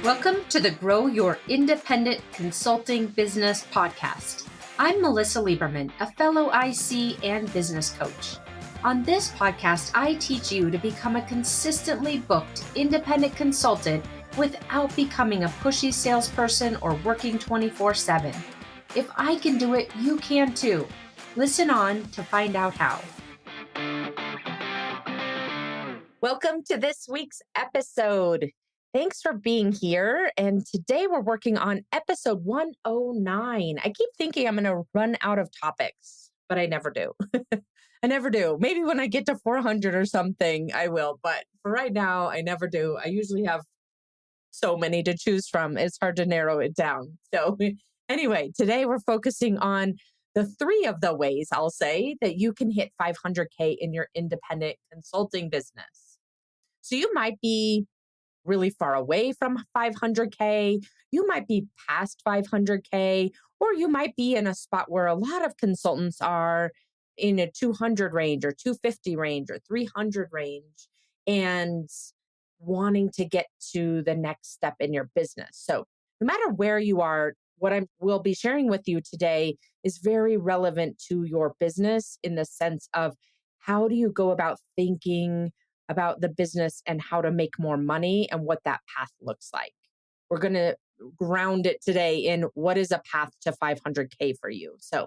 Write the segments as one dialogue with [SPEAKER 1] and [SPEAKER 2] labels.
[SPEAKER 1] Welcome to the Grow Your Independent Consulting Business podcast. I'm Melissa Lieberman, a fellow IC and business coach. On this podcast, I teach you to become a consistently booked independent consultant without becoming a pushy salesperson or working 24/7. If I can do it, you can too. Listen on to find out how. Welcome to this week's episode. Thanks for being here. And today we're working on episode 109. I keep thinking I'm going to run out of topics, but I never do. I never do. Maybe when I get to 400 or something, I will. But for right now, I never do. I usually have so many to choose from. It's hard to narrow it down. So anyway, today we're focusing on the three of the ways, I'll say, that you can hit 500K in your independent consulting business. So you might be really far away from 500K. You might be past 500K, or you might be in a spot where a lot of consultants are in a 200 range or 250 range or 300 range and wanting to get to the next step in your business. So no matter where you are, what I will be sharing with you today is very relevant to your business in the sense of how do you go about thinking about the business and how to make more money and what that path looks like. We're going to ground it today in what is a path to 500K for you. So,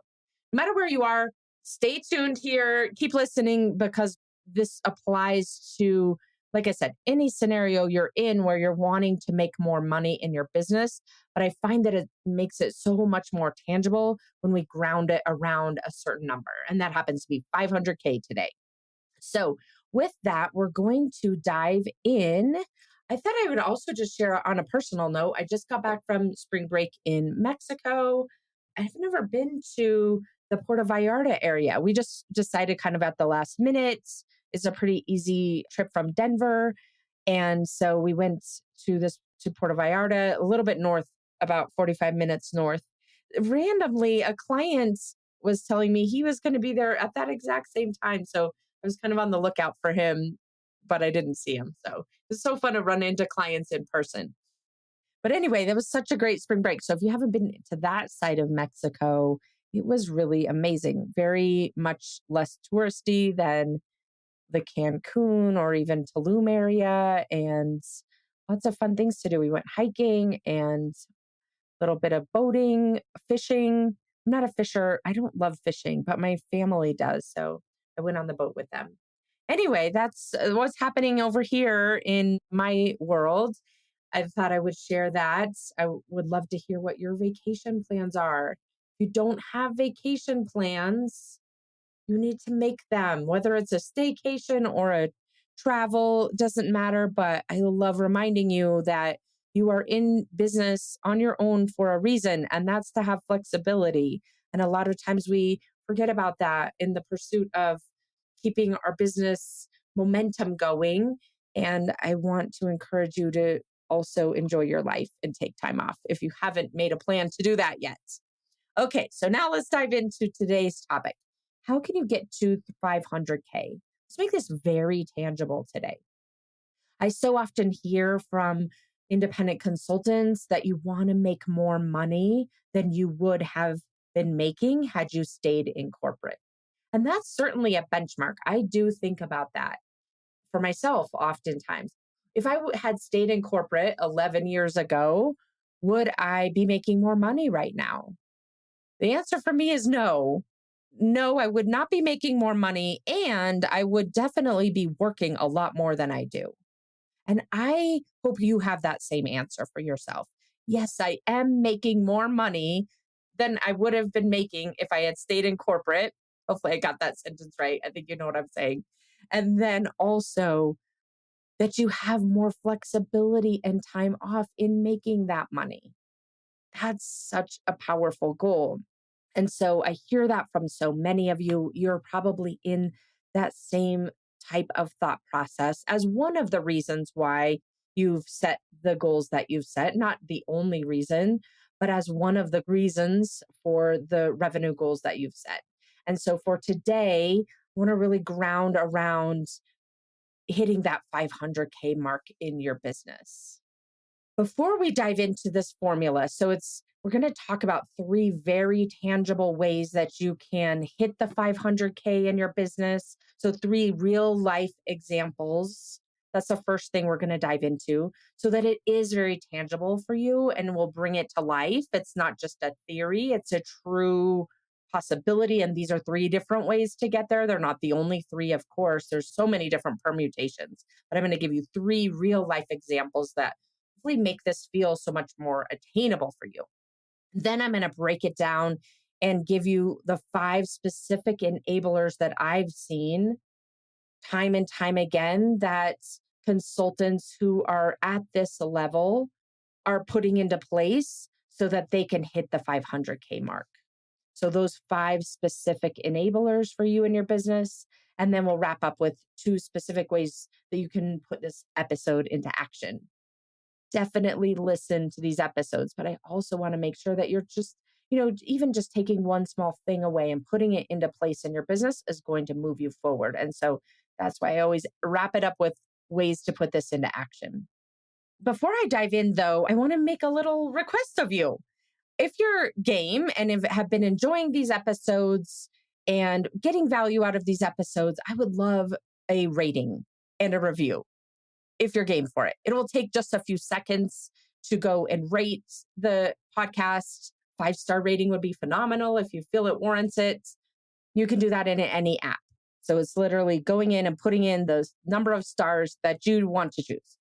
[SPEAKER 1] no matter where you are, stay tuned here, keep listening because this applies to, like I said, any scenario you're in where you're wanting to make more money in your business. But I find that it makes it so much more tangible when we ground it around a certain number. And that happens to be 500K today. So, with that, we're going to dive in. I thought I would also just share on a personal note. I just got back from spring break in Mexico. I've never been to the Puerto Vallarta area. We just decided kind of at the last minute. It's a pretty easy trip from Denver. And so we went to Puerto Vallarta, a little bit north, about 45 minutes north. Randomly, a client was telling me he was going to be there at that exact same time. So I was kind of on the lookout for him, but I didn't see him. So it was so fun to run into clients in person. But anyway, that was such a great spring break. So if you haven't been to that side of Mexico, it was really amazing. Very much less touristy than the Cancun or even Tulum area, and lots of fun things to do. We went hiking and a little bit of boating, fishing. I'm not a fisher. I don't love fishing, but my family does. So I went on the boat with them. Anyway, that's what's happening over here in my world. I thought I would share that. Would love to hear what your vacation plans are. If you don't have vacation plans, you need to make them, whether it's a staycation or a travel, doesn't matter. But I love reminding you that you are in business on your own for a reason, and that's to have flexibility. And a lot of times we forget about that in the pursuit of keeping our business momentum going. And I want to encourage you to also enjoy your life and take time off if you haven't made a plan to do that yet. Okay, so now let's dive into today's topic. How can you get to 500K? Let's make this very tangible today. I so often hear from independent consultants that you want to make more money than you would have been making had you stayed in corporate. And that's certainly a benchmark. I do think about that for myself oftentimes. If I had stayed in corporate 11 years ago, would I be making more money right now? The answer for me is no. No, I would not be making more money, and I would definitely be working a lot more than I do. And I hope you have that same answer for yourself. Yes, I am making more money than I would have been making if I had stayed in corporate. Hopefully, I got that sentence right. I think you know what I'm saying. And then also that you have more flexibility and time off in making that money. That's such a powerful goal. And so I hear that from so many of you. You're probably in that same type of thought process as one of the reasons why you've set the goals that you've set, not the only reason, but as one of the reasons for the revenue goals that you've set. And so for today, I want to really ground around hitting that 500K mark in your business. Before we dive into this formula, we're going to talk about three very tangible ways that you can hit the 500K in your business. So, three real life examples. That's the first thing we're going to dive into so that it is very tangible for you and will bring it to life. It's not just a theory, it's a true possibility. And these are three different ways to get there. They're not the only three, of course. There's so many different permutations, but I'm going to give you three real life examples that hopefully make this feel so much more attainable for you. Then I'm going to break it down and give you the five specific enablers that I've seen time and time again that consultants who are at this level are putting into place so that they can hit the 500K mark. So, those five specific enablers for you and your business. And then we'll wrap up with two specific ways that you can put this episode into action. Definitely listen to these episodes, but I also want to make sure that you're just, even just taking one small thing away and putting it into place in your business is going to move you forward. And so that's why I always wrap it up with ways to put this into action. Before I dive in, though, I want to make a little request of you. If you're game and have been enjoying these episodes and getting value out of these episodes, I would love a rating and a review if you're game for it. It will take just a few seconds to go and rate the podcast. 5-star rating would be phenomenal if you feel it warrants it. You can do that in any app. So it's literally going in and putting in the number of stars that you want to choose.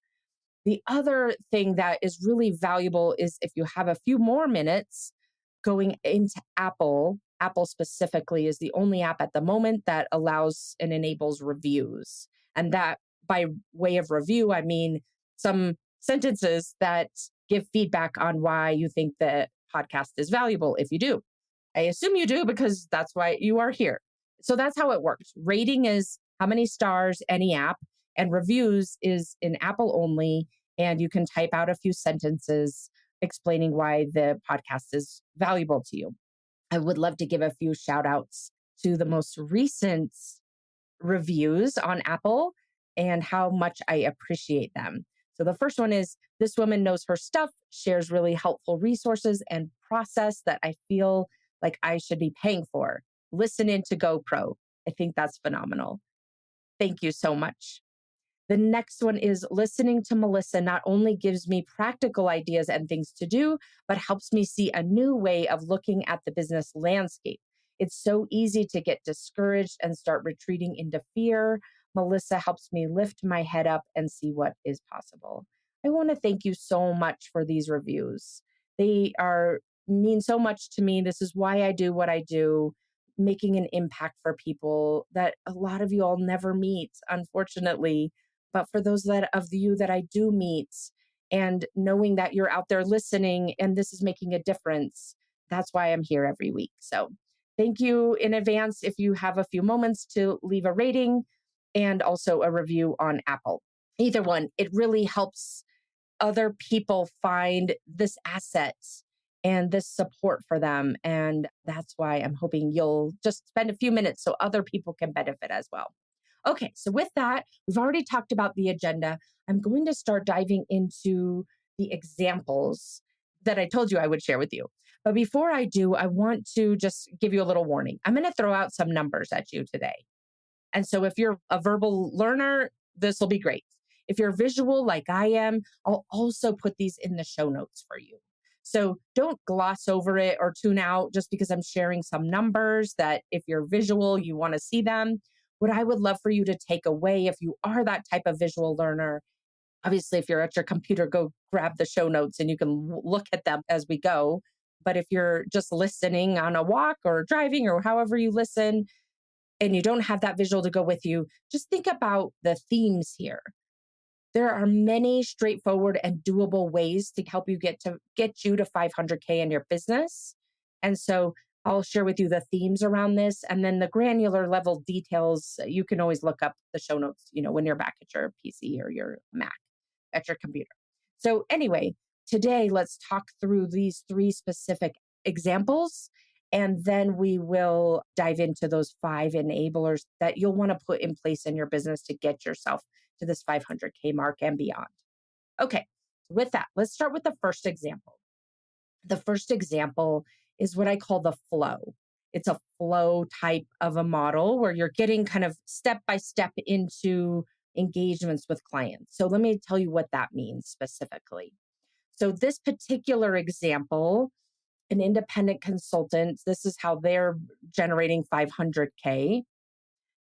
[SPEAKER 1] The other thing that is really valuable is if you have a few more minutes going into Apple. Apple specifically is the only app at the moment that allows and enables reviews. And that, by way of review, I mean some sentences that give feedback on why you think the podcast is valuable, if you do. I assume you do because that's why you are here. So that's how it works. Rating is how many stars any app, and reviews is in Apple only. And you can type out a few sentences explaining why the podcast is valuable to you. I would love to give a few shout outs to the most recent reviews on Apple and how much I appreciate them. So the first one is, this woman knows her stuff, shares really helpful resources and process that I feel like I should be paying for. Listen in to GoPro. I think that's phenomenal. Thank you so much. The next one is, listening to Melissa not only gives me practical ideas and things to do, but helps me see a new way of looking at the business landscape. It's so easy to get discouraged and start retreating into fear. Melissa helps me lift my head up and see what is possible. I want to thank you so much for these reviews. They mean so much to me. This is why I do what I do, making an impact for people that a lot of you all never meet, unfortunately. But for those of you that I do meet, and knowing that you're out there listening and this is making a difference, that's why I'm here every week. So thank you in advance if you have a few moments to leave a rating and also a review on Apple. Either one, it really helps other people find this asset and this support for them. And that's why I'm hoping you'll just spend a few minutes so other people can benefit as well. Okay, so with that, we've already talked about the agenda. I'm going to start diving into the examples that I told you I would share with you. But before I do, I want to just give you a little warning. I'm going to throw out some numbers at you today. And so if you're a verbal learner, this will be great. If you're visual like I am, I'll also put these in the show notes for you. So don't gloss over it or tune out just because I'm sharing some numbers that if you're visual, you want to see them. What I would love for you to take away, if you are that type of visual learner, obviously, if you're at your computer, go grab the show notes and you can look at them as we go. But if you're just listening on a walk or driving or however you listen, and you don't have that visual to go with you, just think about the themes here. There are many straightforward and doable ways to help you get you to 500K in your business. And so I'll share with you the themes around this, and then the granular level details. You can always look up the show notes, when you're back at your PC or your Mac at your computer. So anyway, today let's talk through these three specific examples, and then we will dive into those 5 enablers that you'll want to put in place in your business to get yourself to this 500K mark and beyond. Okay, With that, let's start with the first example. The first example is what I call the flow. It's a flow type of a model where you're getting kind of step by step into engagements with clients. So let me tell you what that means specifically. So, this particular example, an independent consultant, this is how they're generating 500K.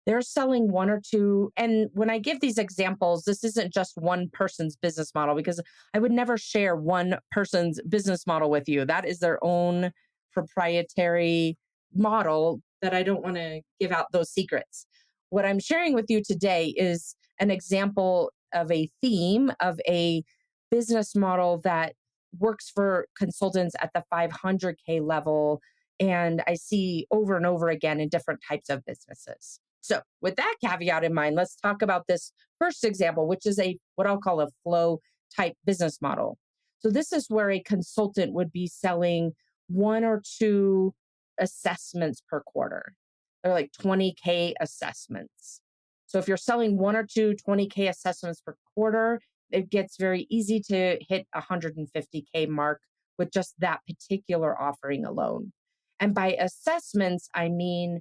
[SPEAKER 1] They're selling one or two. And when I give these examples, this isn't just one person's business model because I would never share one person's business model with you. That is their own proprietary model that I don't want to give out those secrets. What I'm sharing with you today is an example of a theme of a business model that works for consultants at the 500K level. And I see over and over again in different types of businesses. So, with that caveat in mind, let's talk about this first example, which is a what I'll call a flow type business model. So, this is where a consultant would be selling one or two assessments per quarter. They're like 20K assessments. So, if you're selling one or two 20K assessments per quarter, it gets very easy to hit 150K mark with just that particular offering alone. And by assessments, I mean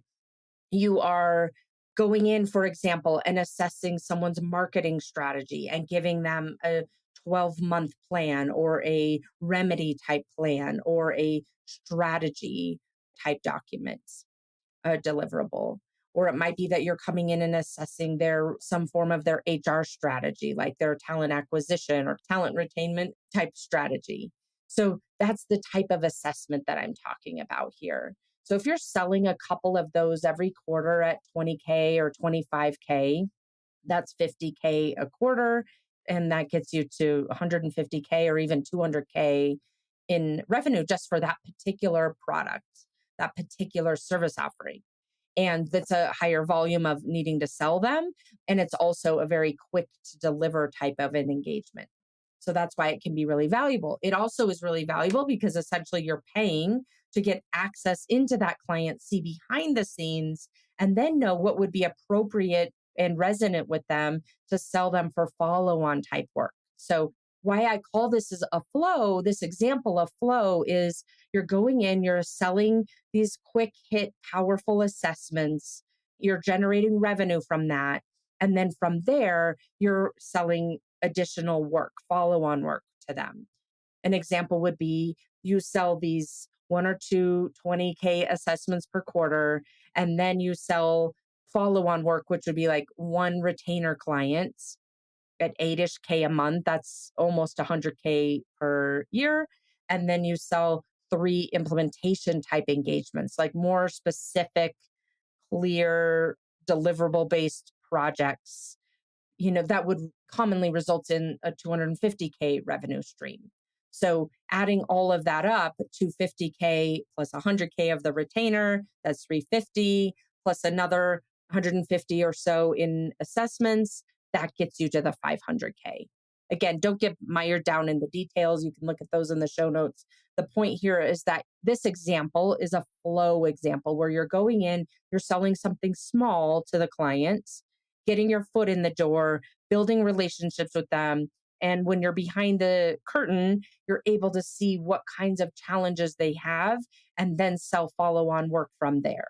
[SPEAKER 1] you are going in, for example, and assessing someone's marketing strategy and giving them a 12-month plan or a remedy type plan or a strategy type document, a deliverable. Or it might be that you're coming in and assessing their some form of their HR strategy, like their talent acquisition or talent retainment type strategy. So that's the type of assessment that I'm talking about here. So if you're selling a couple of those every quarter at 20K or 25K, that's 50K a quarter. And that gets you to 150K or even 200K in revenue just for that particular product, that particular service offering. And that's a higher volume of needing to sell them. And it's also a very quick to deliver type of an engagement. So that's why it can be really valuable. It also is really valuable because essentially you're paying to get access into that client, see behind the scenes, and then know what would be appropriate and resonant with them to sell them for follow on type work. So, why I call this as a flow, this example of flow is you're going in, you're selling these quick hit, powerful assessments, you're generating revenue from that. And then from there, you're selling additional work, follow on work to them. An example would be you sell these one or two 20K assessments per quarter, and then you sell follow on work, which would be like one retainer client at 8-ish K a month. That's almost 100K per year. And then you sell three implementation type engagements, like more specific, clear, deliverable based projects, that would commonly result in a 250K revenue stream. So adding all of that up, 250K plus 100K of the retainer, that's 350 plus another 150 or so in assessments, that gets you to the 500K. Again, don't get mired down in the details. You can look at those in the show notes. The point here is that this example is a flow example where you're going in, you're selling something small to the client, getting your foot in the door, building relationships with them. And when you're behind the curtain, you're able to see what kinds of challenges they have and then sell follow on work from there,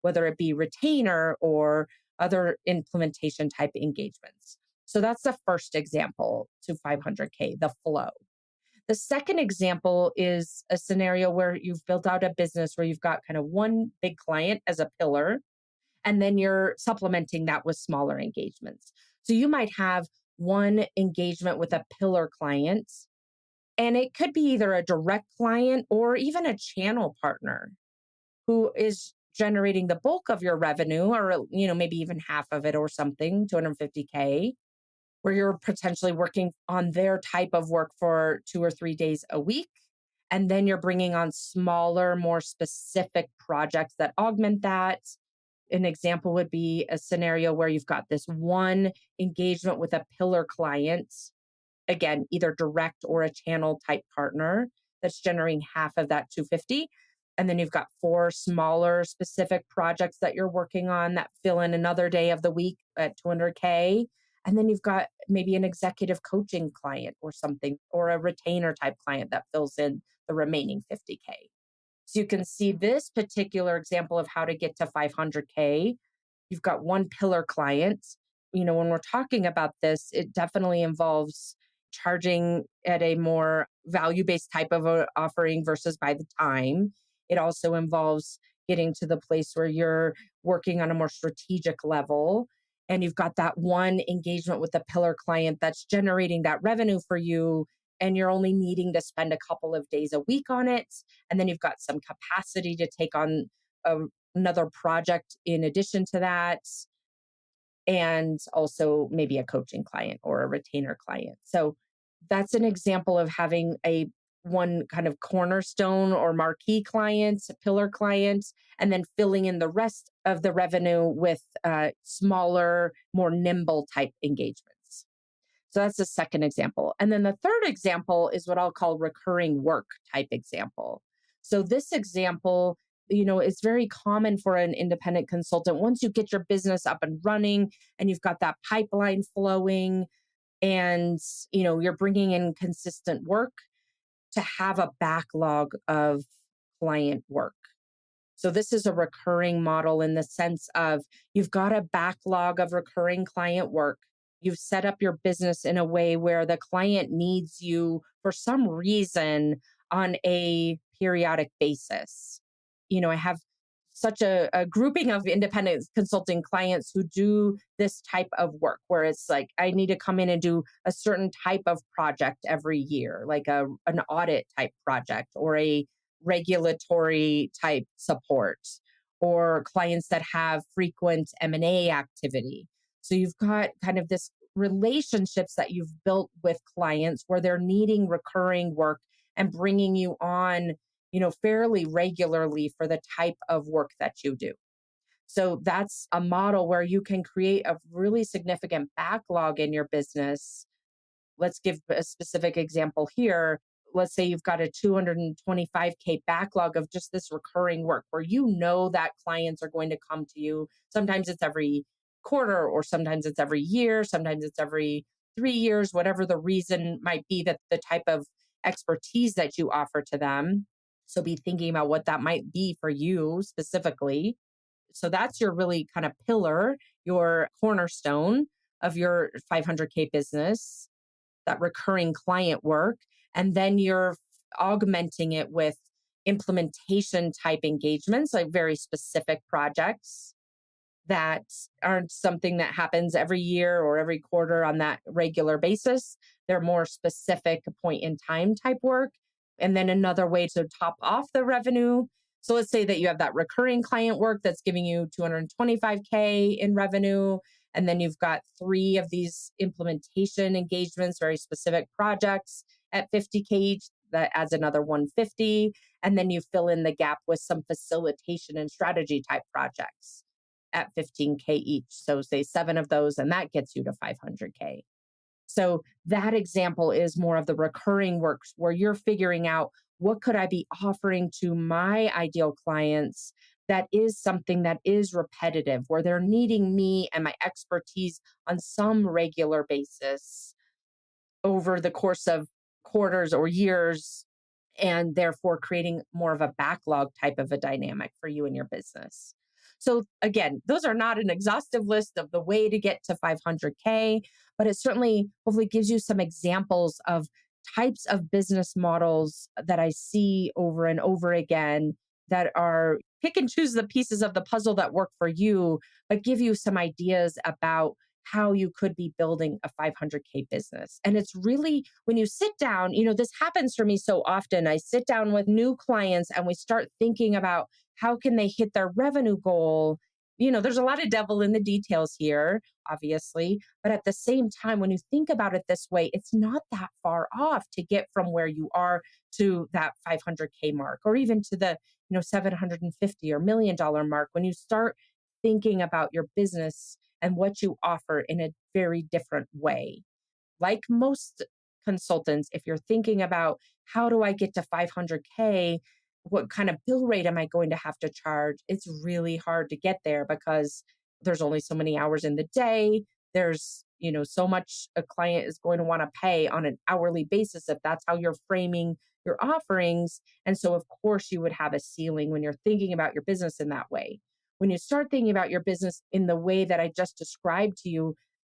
[SPEAKER 1] whether it be retainer or other implementation type engagements. So that's the first example to 500K, the flow. The second example is a scenario where you've built out a business where you've got kind of one big client as a pillar and then you're supplementing that with smaller engagements. So you might have one engagement with a pillar client, and it could be either a direct client or even a channel partner who is generating the bulk of your revenue or maybe even half of it or something, 250K, where you're potentially working on their type of work for 2 or 3 days a week. And then you're bringing on smaller, more specific projects that augment that. An example would be a scenario where you've got this one engagement with a pillar client, again, either direct or a channel type partner that's generating half of that 250. And then you've got four smaller specific projects that you're working on that fill in another day of the week at 200K. And then you've got maybe an executive coaching client or something, or a retainer type client that fills in the remaining 50K. So you can see this particular example of how to get to 500K. You've got one pillar client. When we're talking about this, it definitely involves charging at a more value based type of a offering versus by the time. It also involves getting to the place where you're working on a more strategic level. And you've got that one engagement with the pillar client that's generating that revenue for you. And you're only needing to spend a couple of days a week on it. And then you've got some capacity to take on a another project in addition to that, and also maybe a coaching client or a retainer client. So that's an example of having a one kind of cornerstone or marquee client, pillar client, and then filling in the rest of the revenue with smaller, more nimble type engagements. So that's the second example. And then the third example is what I'll call recurring work type example. So this example, is very common for an independent consultant. Once you get your business up and running and you've got that pipeline flowing and, you're bringing in consistent work, to have a backlog of client work. So this is a recurring model in the sense of you've got a backlog of recurring client work. You've set up your business in a way where the client needs you for some reason on a periodic basis. I have such a grouping of independent consulting clients who do this type of work where it's like, I need to come in and do a certain type of project every year, like an audit type project or a regulatory type support, or clients that have frequent M&A activity. So you've got kind of this relationships that you've built with clients where they're needing recurring work and bringing you on, fairly regularly for the type of work that you do. So that's a model where you can create a really significant backlog in your business. Let's give a specific example here. Let's say you've got a 225K backlog of just this recurring work where that clients are going to come to you. Sometimes it's every quarter, or sometimes it's every year, sometimes it's every 3 years, whatever the reason might be, that the type of expertise that you offer to them. So be thinking about what that might be for you specifically. So that's your really kind of pillar, your cornerstone of your 500K business, that recurring client work. And then you're augmenting it with implementation type engagements, like very specific projects that aren't something that happens every year or every quarter on that regular basis. They're more specific point in time type work. And then another way to top off the revenue. So let's say that you have that recurring client work that's giving you 225K in revenue. And then you've got three of these implementation engagements, very specific projects at 50K each. That adds another 150. And then you fill in the gap with some facilitation and strategy type projects at 15K each. So say seven of those, and that gets you to 500K. So that example is more of the recurring works where you're figuring out, what could I be offering to my ideal clients that is something that is repetitive, where they're needing me and my expertise on some regular basis over the course of quarters or years, and therefore creating more of a backlog type of a dynamic for you and your business. So again, those are not an exhaustive list of the way to get to 500K, but it certainly hopefully gives you some examples of types of business models that I see over and over again, that are pick and choose the pieces of the puzzle that work for you, but give you some ideas about how you could be building a 500K business. And it's really, when you sit down, this happens for me so often. I sit down with new clients and we start thinking about how can they hit their revenue goal. There's a lot of devil in the details here, obviously, but at the same time, when you think about it this way, it's not that far off to get from where you are to that 500K mark, or even to the 750 or $1 million mark, when you start thinking about your business and what you offer in a very different way. Like most consultants, if you're thinking about, how do I get to 500K? What kind of bill rate am I going to have to charge? It's really hard to get there because there's only so many hours in the day. there's, so much a client is going to want to pay on an hourly basis if that's how you're framing your offerings. And so, of course, you would have a ceiling when you're thinking about your business in that way. When you start thinking about your business in the way that I just described to you,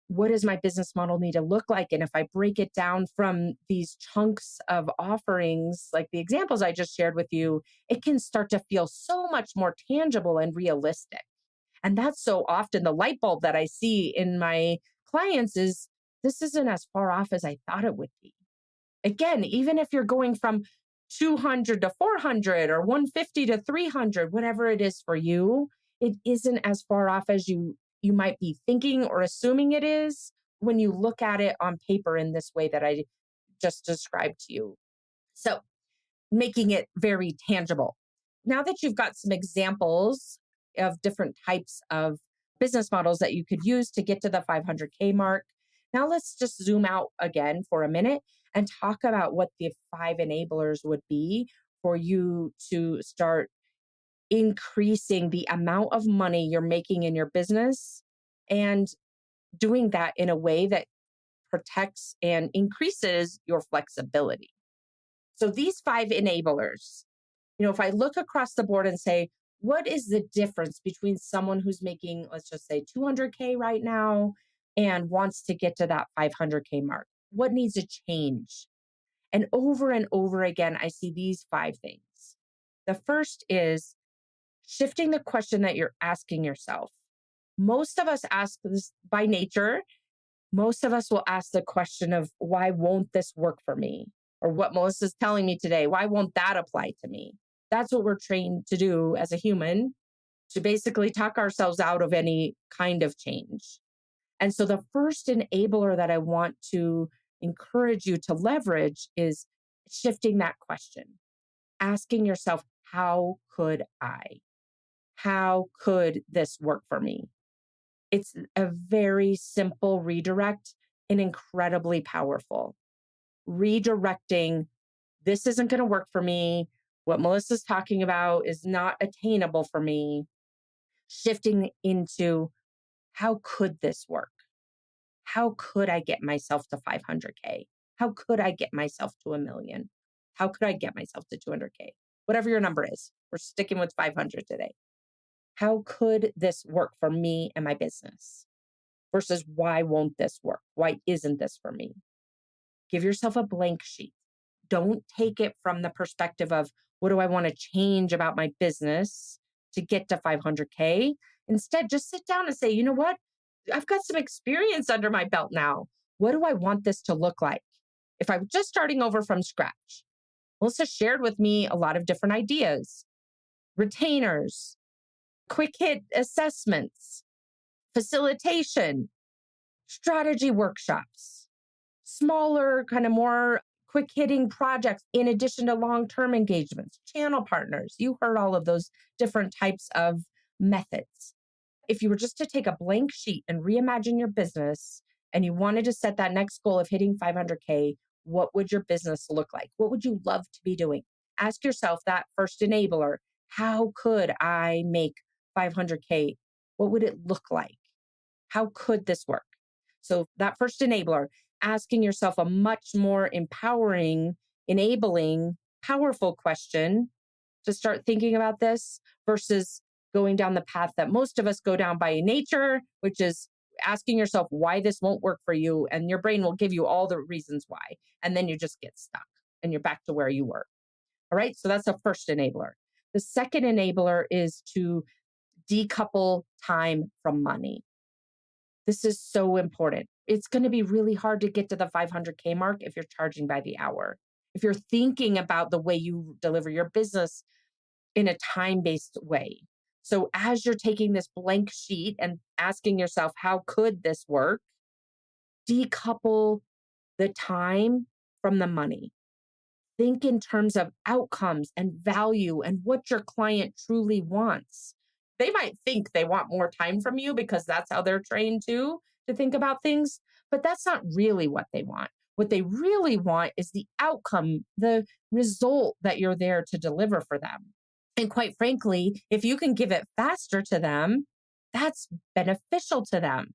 [SPEAKER 1] what does my business model need to look like? And if I break it down from these chunks of offerings, like the examples I just shared with you, it can start to feel so much more tangible and realistic. And that's so often the light bulb that I see in my clients is this isn't as far off as I thought it would be. Again, even if you're going from 200 to 400 or 150 to 300, whatever it is for you, it isn't as far off as you might be thinking or assuming it is when you look at it on paper in this way that I just described to you. So, making it very tangible. Now that you've got some examples of different types of business models that you could use to get to the 500K mark, now let's just zoom out again for a minute and talk about what the 5 enablers would be for you to start increasing the amount of money you're making in your business and doing that in a way that protects and increases your flexibility. So these 5 enablers, if I look across the board and say, what is the difference between someone who's making, let's just say 200K right now and wants to get to that 500K mark? What needs to change? And over again, I see these 5 things. The first is shifting the question that you're asking yourself. Most of us ask this by nature. Most of us will ask the question of, why won't this work for me? Or what Melissa's telling me today, why won't that apply to me? That's what we're trained to do as a human, to basically talk ourselves out of any kind of change. And so the first enabler that I want to encourage you to leverage is shifting that question, asking yourself, how could I? How could this work for me? It's a very simple redirect and incredibly powerful. Redirecting, this isn't going to work for me. What Melissa's talking about is not attainable for me. Shifting into, how could this work? How could I get myself to 500K? How could I get myself to 1 million? How could I get myself to 200K? Whatever your number is, we're sticking with 500 today. How could this work for me and my business? Versus, why won't this work? Why isn't this for me? Give yourself a blank sheet. Don't take it from the perspective of, what do I want to change about my business to get to 500K? Instead, just sit down and say, you know what? I've got some experience under my belt now. What do I want this to look like? If I'm just starting over from scratch, Melissa shared with me a lot of different ideas: retainers, quick hit assessments, facilitation, strategy workshops, smaller, kind of more quick hitting projects, in addition to long term engagements, channel partners. You heard all of those different types of methods. If you were just to take a blank sheet and reimagine your business and you wanted to set that next goal of hitting 500K, what would your business look like? What would you love to be doing? Ask yourself that first enabler. How could I make 500K? What would it look like? How could this work? So, that first enabler, asking yourself a much more empowering, enabling, powerful question to start thinking about this versus going down the path that most of us go down by nature, which is asking yourself why this won't work for you. And your brain will give you all the reasons why. And then you just get stuck and you're back to where you were. All right. So that's the first enabler. The second enabler is to decouple time from money. This is so important. It's going to be really hard to get to the 500K mark if you're charging by the hour. If you're thinking about the way you deliver your business in a time-based way. So as you're taking this blank sheet and asking yourself, how could this work? Decouple the time from the money. Think in terms of outcomes and value and what your client truly wants. They might think they want more time from you because that's how they're trained to think about things, but that's not really what they want. What they really want is the outcome, the result that you're there to deliver for them. And quite frankly, if you can give it faster to them, that's beneficial to them.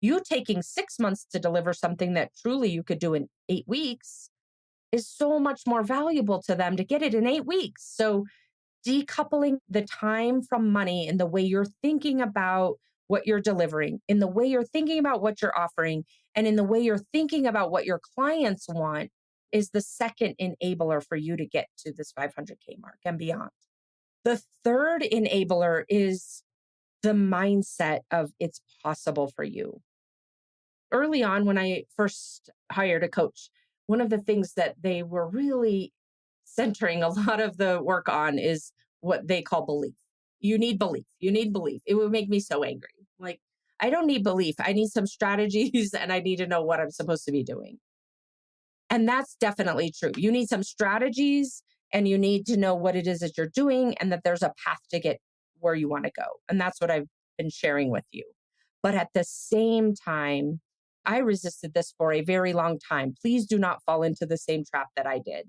[SPEAKER 1] You taking 6 months to deliver something that truly you could do in 8 weeks is so much more valuable to them to get it in 8 weeks. So, decoupling the time from money in the way you're thinking about what you're delivering, in the way you're thinking about what you're offering, and in the way you're thinking about what your clients want is the second enabler for you to get to this 500K mark and beyond. The third enabler is the mindset of it's possible for you. Early on, when I first hired a coach, one of the things that they were really centering a lot of the work on is what they call belief. You need belief. You need belief. It would make me so angry. Like, I don't need belief. I need some strategies and I need to know what I'm supposed to be doing. And that's definitely true. You need some strategies and you need to know what it is that you're doing and that there's a path to get where you want to go. And that's what I've been sharing with you. But at the same time, I resisted this for a very long time. Please do not fall into the same trap that I did.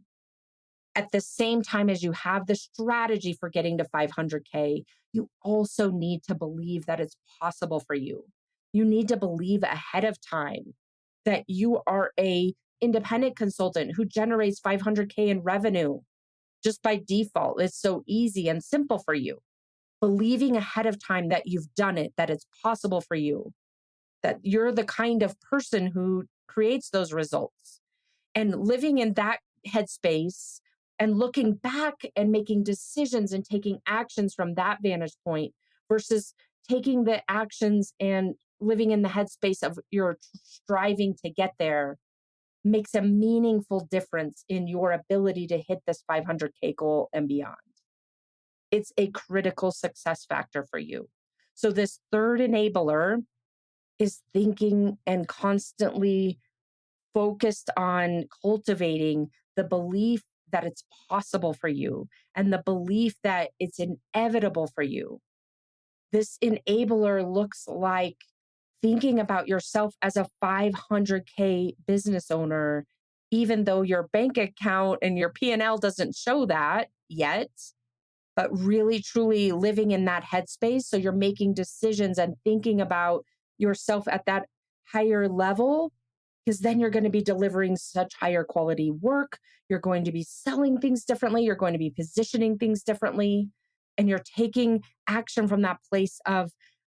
[SPEAKER 1] At the same time as you have the strategy for getting to 500K, you also need to believe that it's possible for you. You need to believe ahead of time that you are a independent consultant who generates 500K in revenue just by default. It's so easy and simple for you. Believing ahead of time that you've done it, that it's possible for you, that you're the kind of person who creates those results, and living in that headspace and looking back and making decisions and taking actions from that vantage point versus taking the actions and living in the headspace of you're striving to get there makes a meaningful difference in your ability to hit this 500K goal and beyond. It's a critical success factor for you. So, this third enabler is thinking and constantly focused on cultivating the belief that it's possible for you and the belief that it's inevitable for you. This enabler looks like thinking about yourself as a 500K business owner, even though your bank account and your P&L doesn't show that yet, but really truly living in that headspace. So you're making decisions and thinking about yourself at that higher level, because then you're going to be delivering such higher quality work. You're going to be selling things differently. You're going to be positioning things differently. And you're taking action from that place of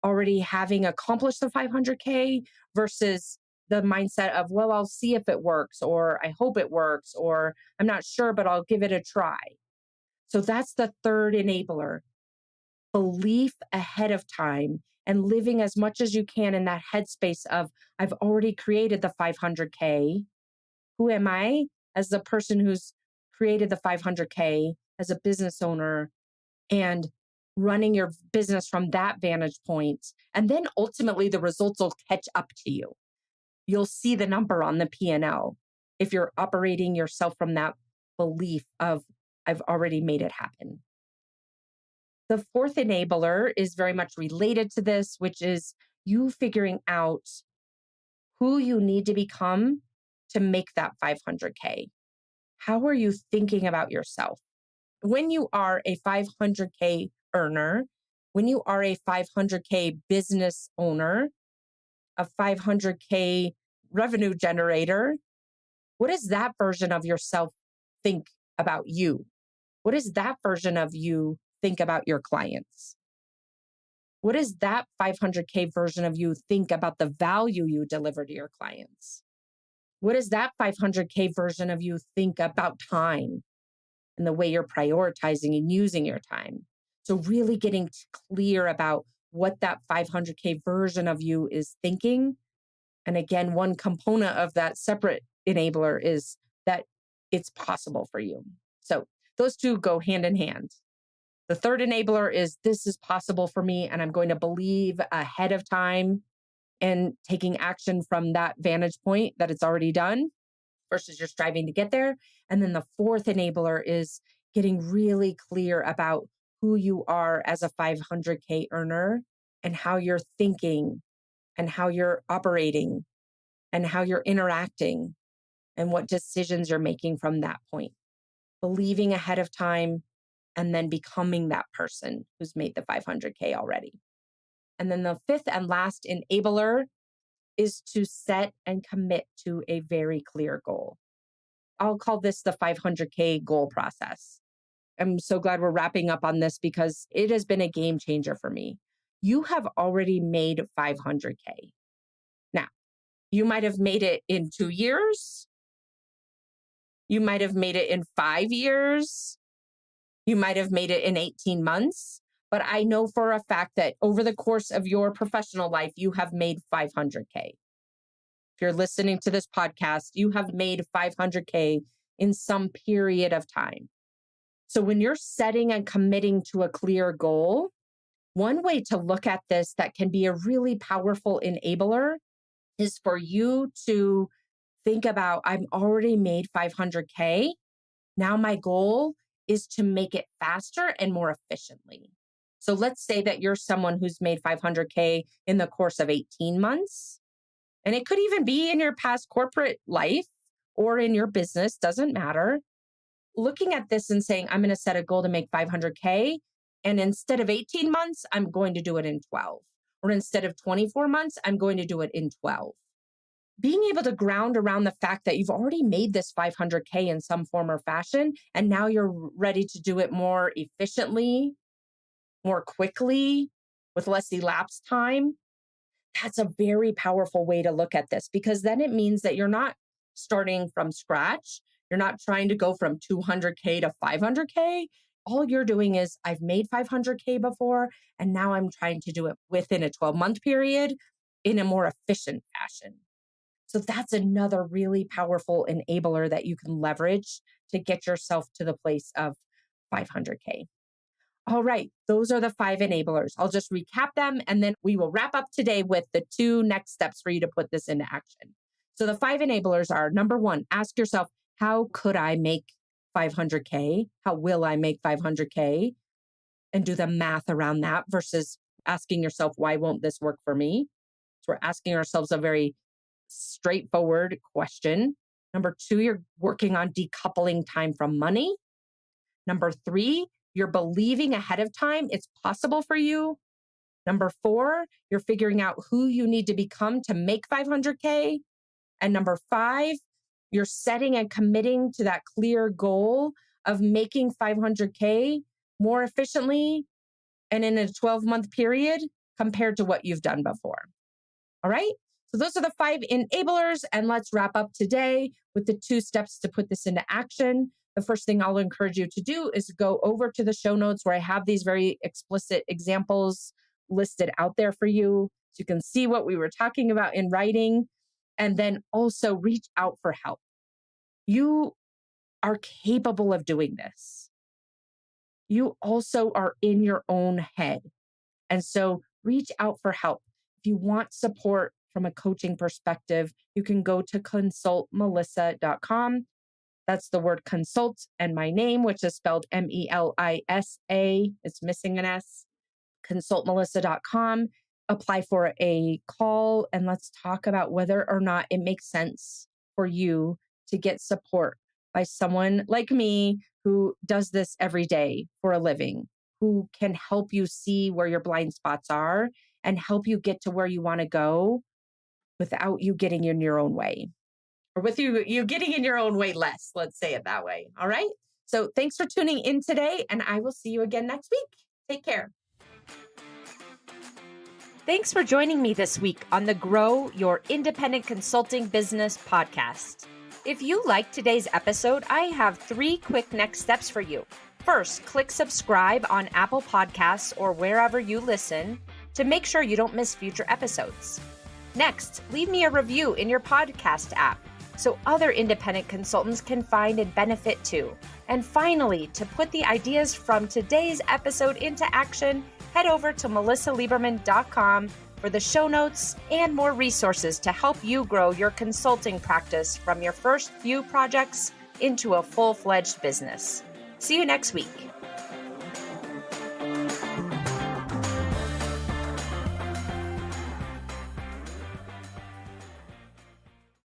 [SPEAKER 1] already having accomplished the 500K versus the mindset of, well, I'll see if it works, or I hope it works, or I'm not sure, but I'll give it a try. So that's the third enabler: belief ahead of time and living as much as you can in that headspace of, I've already created the 500K. Who am I as the person who's created the 500K as a business owner, and running your business from that vantage point. And then ultimately the results will catch up to you. You'll see the number on the P&L if you're operating yourself from that belief of, I've already made it happen. The fourth enabler is very much related to this, which is you figuring out who you need to become to make that 500K. How are you thinking about yourself? When you are a 500K earner, when you are a 500K business owner, a 500K revenue generator, what does that version of yourself think about you? What does that version of you think about your clients? What does that 500K version of you think about the value you deliver to your clients? What does that 500K version of you think about time and the way you're prioritizing and using your time? So, really getting clear about what that 500K version of you is thinking. And again, one component of that separate enabler is that it's possible for you. So, those two go hand in hand. The third enabler is, this is possible for me, and I'm going to believe ahead of time and taking action from that vantage point that it's already done versus you're striving to get there. And then the fourth enabler is getting really clear about who you are as a 500K earner and how you're thinking and how you're operating and how you're interacting and what decisions you're making from that point. Believing ahead of time and then becoming that person who's made the 500K already. And then the fifth and last enabler is to set and commit to a very clear goal. I'll call this the 500K goal process. I'm so glad we're wrapping up on this because it has been a game changer for me. You have already made 500K. Now, you might have made it in 2 years. You might have made it in 5 years. You might have made it in 18 months. But I know for a fact that over the course of your professional life, you have made 500K. If you're listening to this podcast, you have made 500K in some period of time. So when you're setting and committing to a clear goal, one way to look at this that can be a really powerful enabler is for you to think about, I've already made 500K. Now my goal is to make it faster and more efficiently. So let's say that you're someone who's made 500K in the course of 18 months. And it could even be in your past corporate life or in your business, doesn't matter. Looking at this and saying, I'm going to set a goal to make 500K. And instead of 18 months, I'm going to do it in 12. Or instead of 24 months, I'm going to do it in 12. Being able to ground around the fact that you've already made this 500K in some form or fashion, and now you're ready to do it more efficiently, more quickly, with less elapsed time. That's a very powerful way to look at this because then it means that you're not starting from scratch. You're not trying to go from 200K to 500K. All you're doing is I've made 500K before, and now I'm trying to do it within a 12-month period in a more efficient fashion. So that's another really powerful enabler that you can leverage to get yourself to the place of 500K. All right, those are the 5 enablers. I'll just recap them and then we will wrap up today with the 2 next steps for you to put this into action. So the 5 enablers are, number 1, ask yourself, how could I make 500K? How will I make 500K? And do the math around that versus asking yourself, why won't this work for me? So we're asking ourselves a very straightforward question. Number 2, you're working on decoupling time from money. Number 3, you're believing ahead of time it's possible for you. Number 4, you're figuring out who you need to become to make 500K. And number 5, you're setting and committing to that clear goal of making 500K more efficiently and in a 12-month period compared to what you've done before. All right? So those are the 5 enablers. And let's wrap up today with the 2 steps to put this into action. The first thing I'll encourage you to do is go over to the show notes where I have these very explicit examples listed out there for you. So you can see what we were talking about in writing, and then also reach out for help. You are capable of doing this. You also are in your own head. And so reach out for help. If you want support from a coaching perspective, you can go to consultmelissa.com. That's the word consult and my name, which is spelled MELISA. It's missing an S. Consultmelissa.com. Apply for a call and let's talk about whether or not it makes sense for you to get support by someone like me who does this every day for a living, who can help you see where your blind spots are and help you get to where you want to go without you getting in your own way. Or with you getting in your own way less, let's say it that way. All right. So thanks for tuning in today, and I will see you again next week. Take care. Thanks for joining me this week on the Grow Your Independent Consulting Business podcast. If you liked today's episode, I have 3 quick next steps for you. First, click subscribe on Apple Podcasts or wherever you listen to make sure you don't miss future episodes. Next, leave me a review in your podcast app so other independent consultants can find and benefit too. And finally, to put the ideas from today's episode into action, head over to melissalieberman.com for the show notes and more resources to help you grow your consulting practice from your first few projects into a full-fledged business. See you next week.